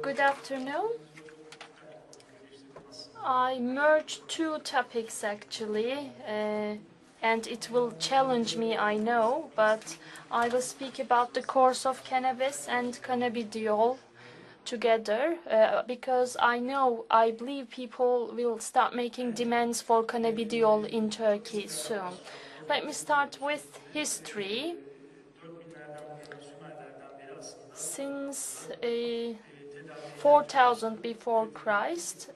Good afternoon. I merged two topics actually, and it will challenge me, I know, but I will speak about the course of cannabis and cannabidiol together because I believe people will start making demands for cannabidiol in Turkey soon. Let me start with history. Since 4000 before Christ,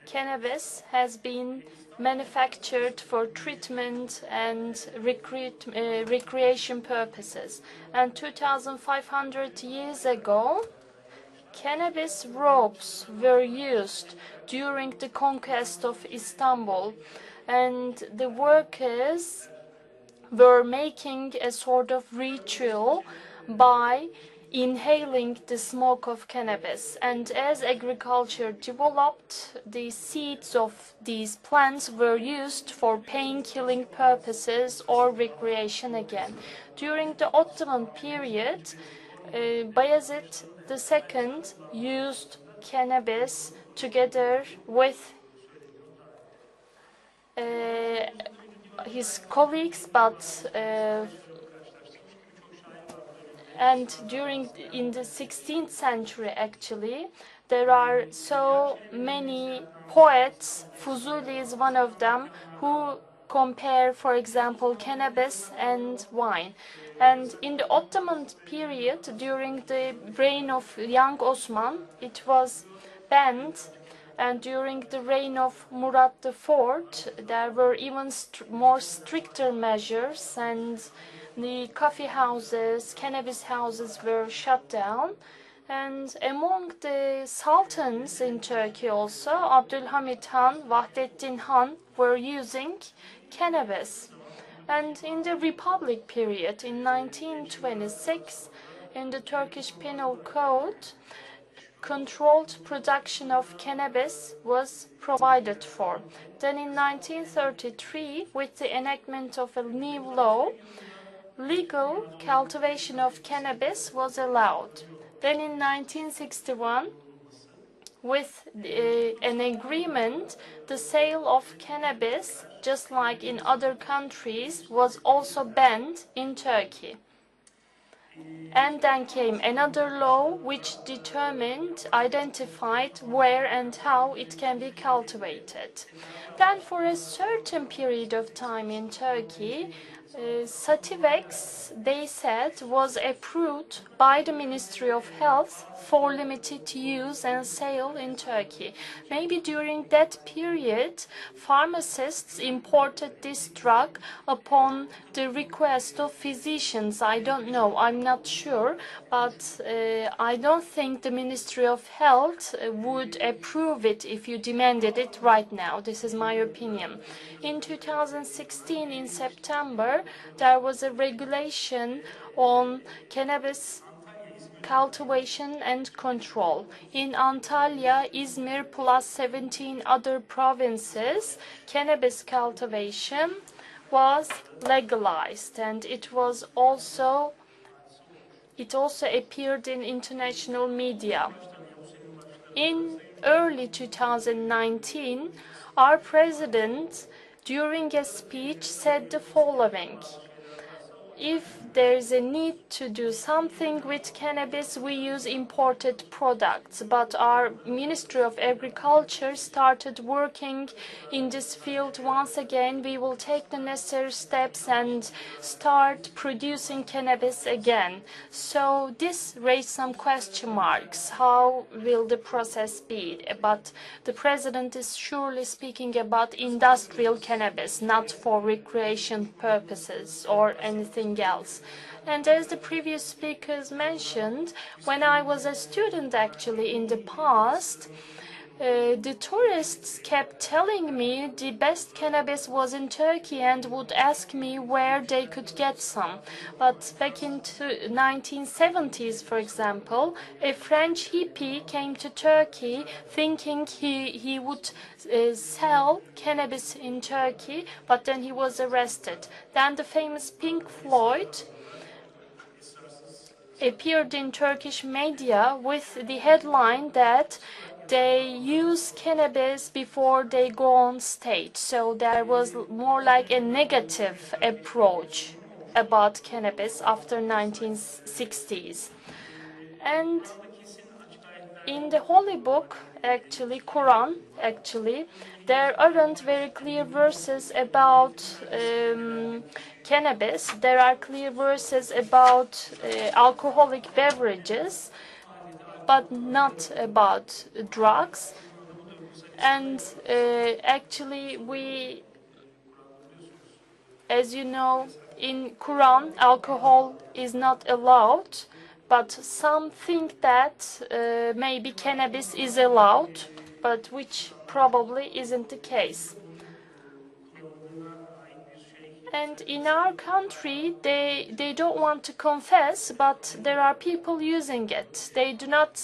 cannabis has been manufactured for treatment and recreation purposes. And 2,500 years ago, cannabis ropes were used during the conquest of Istanbul, and the workers were making a sort of ritual by inhaling the smoke of cannabis. And as agriculture developed, the seeds of these plants were used for pain-killing purposes or recreation again. During the Ottoman period, Bayezid II used cannabis together with his colleagues, and in the 16th century actually, there are so many poets, Fuzuli is one of them, who compare, for example, cannabis and wine. And in the Ottoman period, during the reign of young Osman, it was banned. And during the reign of Murad IV, there were even more stricter measures, and the coffee houses, cannabis houses were shut down. And among the sultans in Turkey also, Abdülhamit Han, Vahdettin Han were using cannabis. And in the Republic period, in 1926, in the Turkish Penal Code, controlled production of cannabis was provided for. Then in 1933, with the enactment of a new law, legal cultivation of cannabis was allowed. Then in 1961, with an agreement, the sale of cannabis, just like in other countries, was also banned in Turkey. And then came another law which identified where and how it can be cultivated. Then for a certain period of time in Turkey, Sativex, they said, was approved by the Ministry of Health for limited use and sale in Turkey. Maybe during that period, pharmacists imported this drug upon the request of physicians. I don't know, I'm not sure, but I don't think the Ministry of Health would approve it if you demanded it right now. This is my opinion. In 2016, in September, there was a regulation on cannabis cultivation and control. In Antalya, Izmir, plus 17 other provinces, cannabis cultivation was legalized, and it also appeared in international media. In early 2019, our president, during a speech, said the following: if there is a need to do something with cannabis, we use imported products. But our Ministry of Agriculture started working in this field once again. We will take the necessary steps and start producing cannabis again. So this raised some question marks. How will the process be? But the president is surely speaking about industrial cannabis, not for recreation purposes or anything else. And as the previous speakers mentioned, when I was a student actually in the past, the tourists kept telling me the best cannabis was in Turkey and would ask me where they could get some. But back in the 1970s, for example, a French hippie came to Turkey thinking he would sell cannabis in Turkey, but then he was arrested. Then the famous Pink Floyd appeared in Turkish media with the headline that they use cannabis before they go on stage. So there was more like a negative approach about cannabis after 1960s. And in the holy book, actually, Quran, actually, there aren't very clear verses about cannabis. There are clear verses about alcoholic beverages, but not about drugs. And actually, as you know, in Quran, alcohol is not allowed, but some think that maybe cannabis is allowed, but which probably isn't the case. And in our country, they don't want to confess, but there are people using it. They do not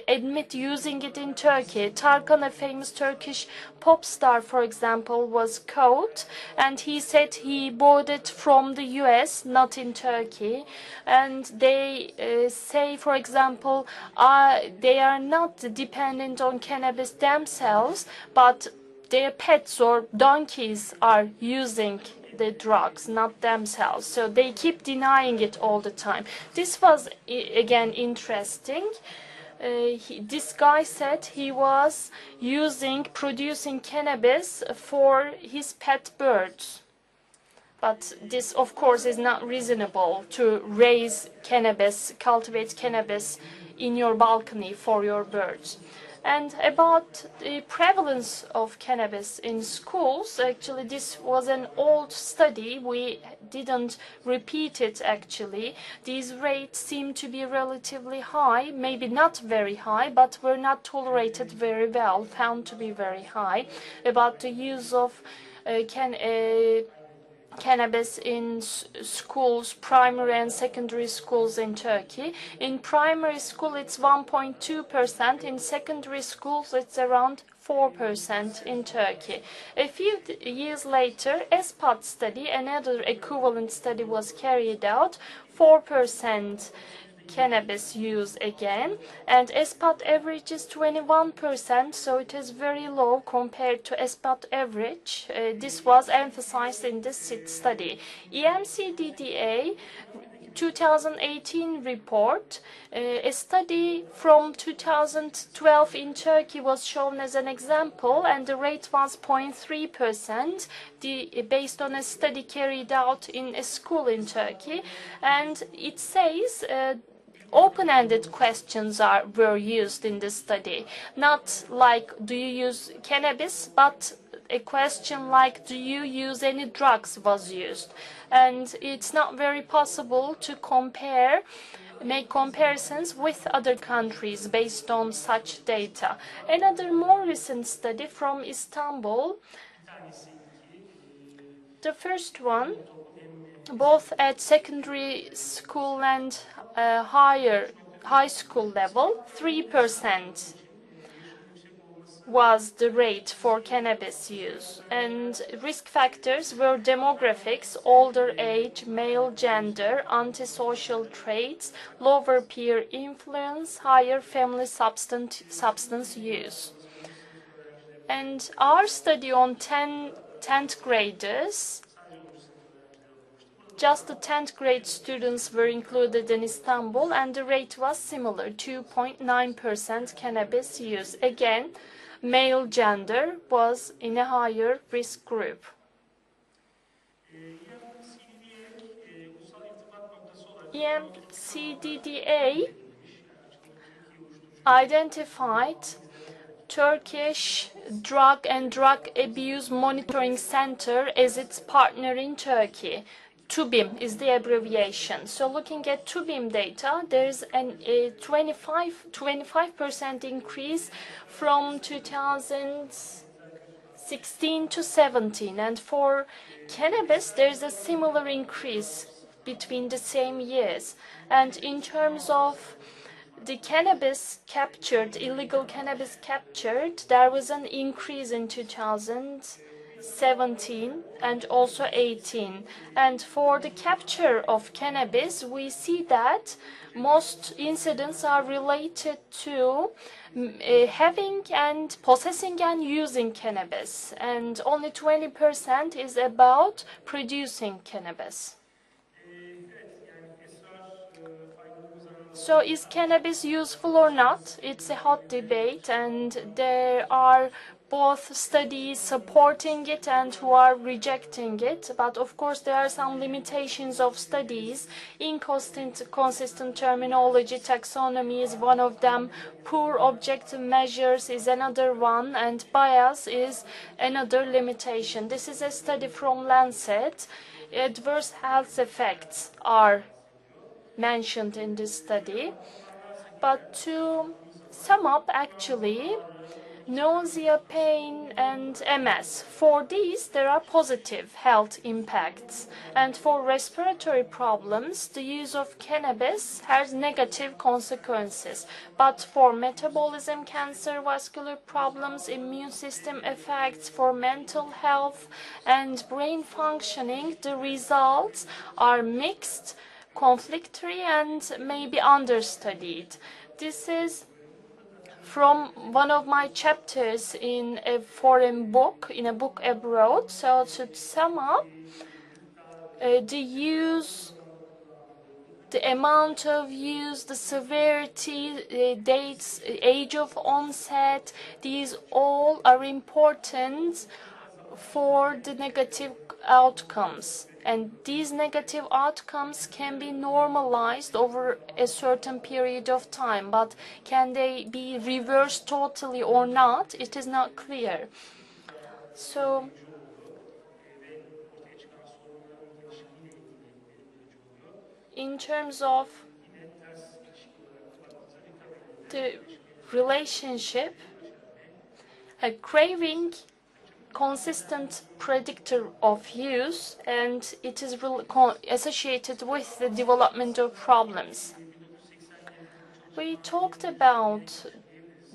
admit using it in Turkey. Tarkan, a famous Turkish pop star, for example, was caught, and he said he bought it from the US, not in Turkey. And they say, for example, they are not dependent on cannabis themselves, but their pets or donkeys are using the drugs, not themselves. So they keep denying it all the time. This was, again, interesting. This guy said he was producing cannabis for his pet birds. But this, of course, is not reasonable to raise cannabis, cultivate cannabis in your balcony for your birds. And about the prevalence of cannabis in schools, actually this was an old study. We didn't repeat it actually. These rates seem to be relatively high, maybe not very high, but were not tolerated very well, found to be very high. About the use of cannabis in schools, primary and secondary schools in Turkey. In primary school, it's 1.2%. In secondary schools, it's around 4% in Turkey. A few years later, SPOT study, another equivalent study was carried out, 4% cannabis use again, and SPOT average is 21%, so it is very low compared to SPOT average. This was emphasized in this study. EMCDDA 2018 report, a study from 2012 in Turkey was shown as an example, and the rate was 0.3%, based on a study carried out in a school in Turkey. And it says open-ended questions were used in this study, not like do you use cannabis, but a question like do you use any drugs was used. And it's not very possible to make comparisons with other countries based on such data. Another more recent study from Istanbul, the first one, both at secondary school and high school level, 3% was the rate for cannabis use. And risk factors were demographics, older age, male gender, antisocial traits, lower peer influence, higher family substance use. And our study on 10th graders, just the 10th grade students were included in Istanbul, and the rate was similar, 2.9% cannabis use. Again, male gender was in a higher risk group. EMCDDA identified Turkish Drug and Drug Abuse Monitoring Center as its partner in Turkey. TÜBİM is the abbreviation. So looking at TÜBİM data, there's a 25% increase from 2016 to 17. And for cannabis, there's a similar increase between the same years. And in terms of the cannabis captured, illegal cannabis captured, there was an increase in 2017 and also 18. And for the capture of cannabis, we see that most incidents are related to having and possessing and using cannabis, and only 20% is about producing cannabis. So is cannabis useful or not? It's a hot debate, and there are both studies supporting it and who are rejecting it. But of course there are some limitations of studies. Inconsistent terminology, taxonomy is one of them. Poor objective measures is another one, and bias is another limitation. This is a study from Lancet. Adverse health effects are mentioned in this study. But to sum up, actually, nausea, pain, and MS. For these, there are positive health impacts. And for respiratory problems, the use of cannabis has negative consequences. But for metabolism, cancer, vascular problems, immune system effects, for mental health and brain functioning, the results are mixed, conflictory, and maybe understudied. This is from one of my chapters in a foreign book, in a book abroad. So to sum up, the use, the amount of use, the severity, dates, age of onset, these all are important for the negative outcomes. And these negative outcomes can be normalized over a certain period of time, but can they be reversed totally or not? It is not clear. So in terms of the relationship, a craving consistent predictor of use, and it is associated with the development of problems. We talked about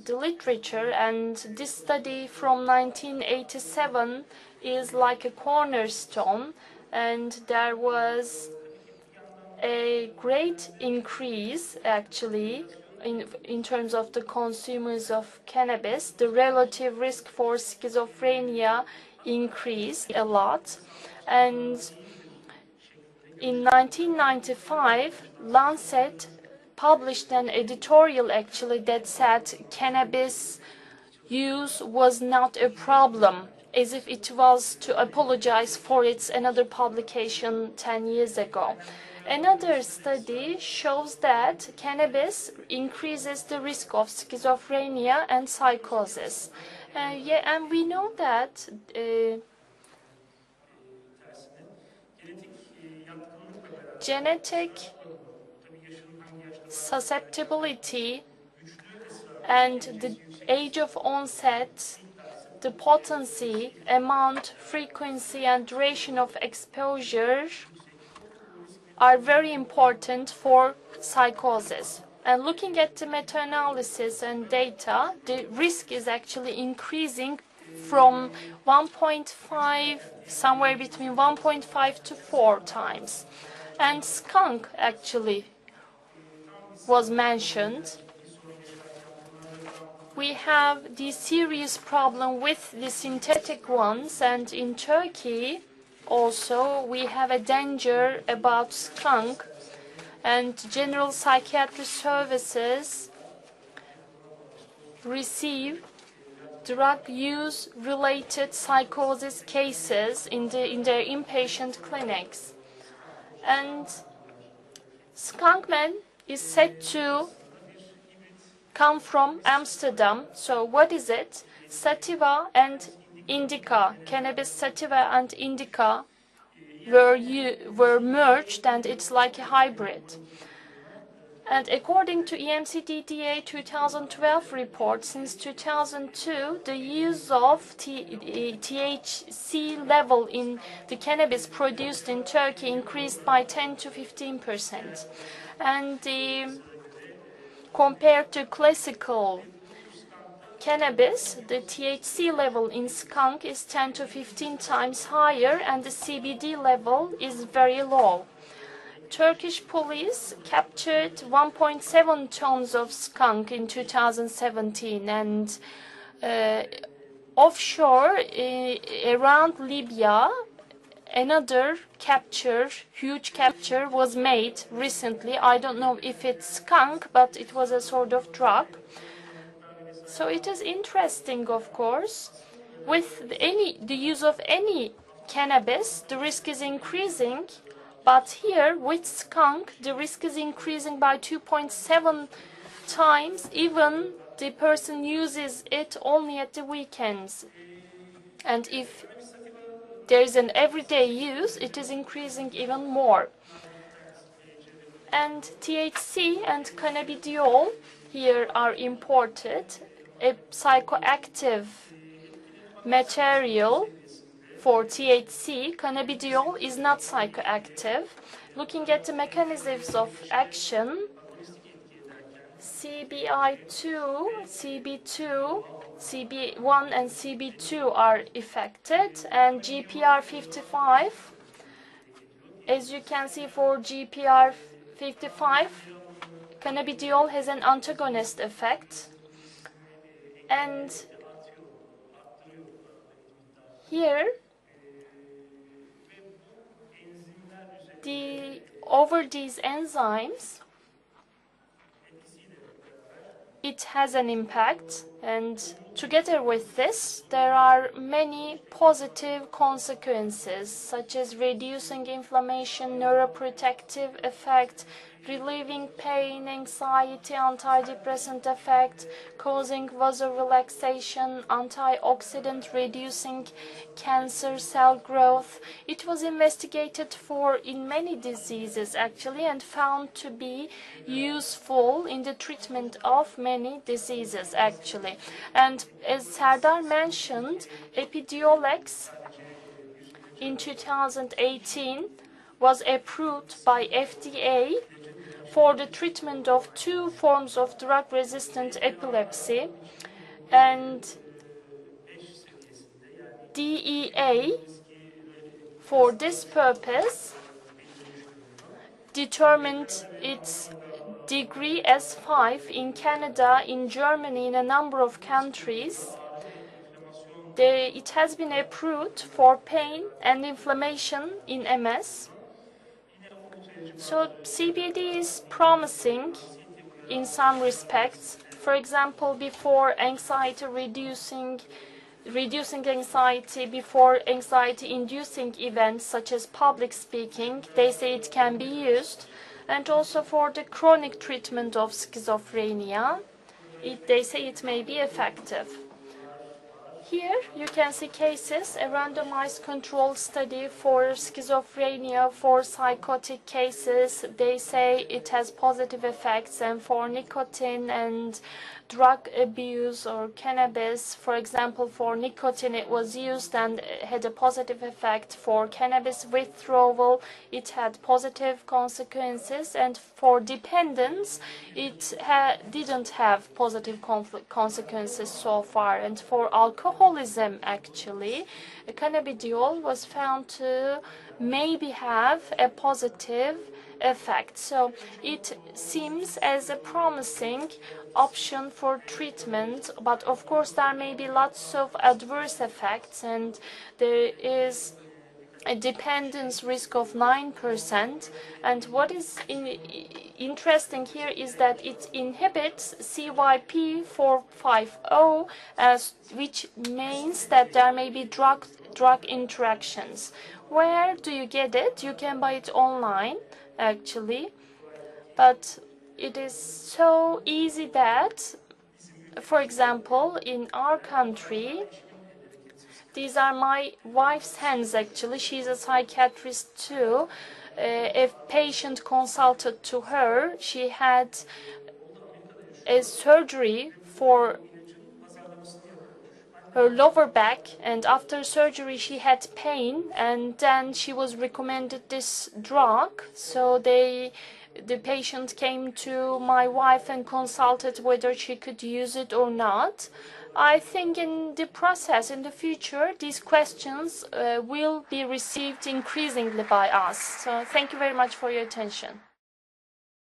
the literature, and this study from 1987 is like a cornerstone, and there was a great increase actually in terms of the consumers of cannabis. The relative risk for schizophrenia increased a lot, and in 1995 Lancet published an editorial actually that said cannabis use was not a problem, as if it was to apologize for its another publication 10 years ago. Another study shows that cannabis increases the risk of schizophrenia and psychosis. And we know that genetic susceptibility and the age of onset, the potency, amount, frequency, and duration of exposure are very important for psychosis. And looking at the meta-analysis and data, the risk is actually increasing from 1.5, somewhere between 1.5 to 4 times. And skunk actually was mentioned. We have the serious problem with the synthetic ones, and in Turkey also we have a danger about skunk, and general psychiatry services receive drug use related psychosis cases in their inpatient clinics. And skunkman is said to come from Amsterdam. So what is it? Sativa and indica, cannabis sativa and indica were merged, and it's like a hybrid. And according to EMCDDA 2012 report, since 2002, the use of THC level in the cannabis produced in Turkey increased by 10 to 15%. And compared to classical cannabis, the THC level in skunk is 10 to 15 times higher, and the CBD level is very low. Turkish police captured 1.7 tons of skunk in 2017, and offshore around Libya, another capture, huge capture was made recently. I don't know if it's skunk, but it was a sort of drug. So it is interesting, of course. With the use of any cannabis, the risk is increasing. But here, with skunk, the risk is increasing by 2.7 times, even the person uses it only at the weekends. And if there is an everyday use, it is increasing even more. And THC and cannabidiol here are imported, a psychoactive material. For THC, cannabidiol is not psychoactive. Looking at the mechanisms of action, CB2, CB1 and CB2 are affected, and GPR55, as you can see for GPR55, cannabidiol has an antagonist effect. And here, over these enzymes, it has an impact, and together with this, there are many positive consequences, such as reducing inflammation, neuroprotective effect, relieving pain, anxiety, antidepressant effect, causing vasorelaxation, antioxidant, reducing cancer cell growth. It was investigated in many diseases actually, and found to be useful in the treatment of many diseases actually. And as Serdar mentioned, Epidiolex in 2018 was approved by FDA for the treatment of 2 forms of drug-resistant epilepsy, and DEA for this purpose determined its degree as 5 in Canada, in Germany, in a number of countries. It has been approved for pain and inflammation in MS. So CBD is promising in some respects. For example, before anxiety reducing anxiety, before anxiety-inducing events such as public speaking, they say it can be used. And also for the chronic treatment of schizophrenia, they say it may be effective. Here you can see cases, a randomized control study for schizophrenia, for psychotic cases. They say it has positive effects, and for nicotine and drug abuse or cannabis, for example, for nicotine it was used and had a positive effect. For cannabis withdrawal, it had positive consequences, and for dependence, it didn't have positive consequences so far. And for alcoholism, actually, cannabidiol was found to maybe have a positive effect. So it seems as a promising option for treatment, but of course there may be lots of adverse effects, and there is a dependence risk of 9%. And what is interesting here is that it inhibits CYP450, which means that there may be drug interactions. Where do you get it? You can buy it online actually, but it is so easy that, for example, in our country, these are my wife's hands actually, she's a psychiatrist too. A patient consulted to her, she had a surgery for her lower back, and after surgery she had pain, and then she was recommended this drug. So the patient came to my wife and consulted whether she could use it or not. I think in the process, in the future, these questions will be received increasingly by us. So thank you very much for your attention.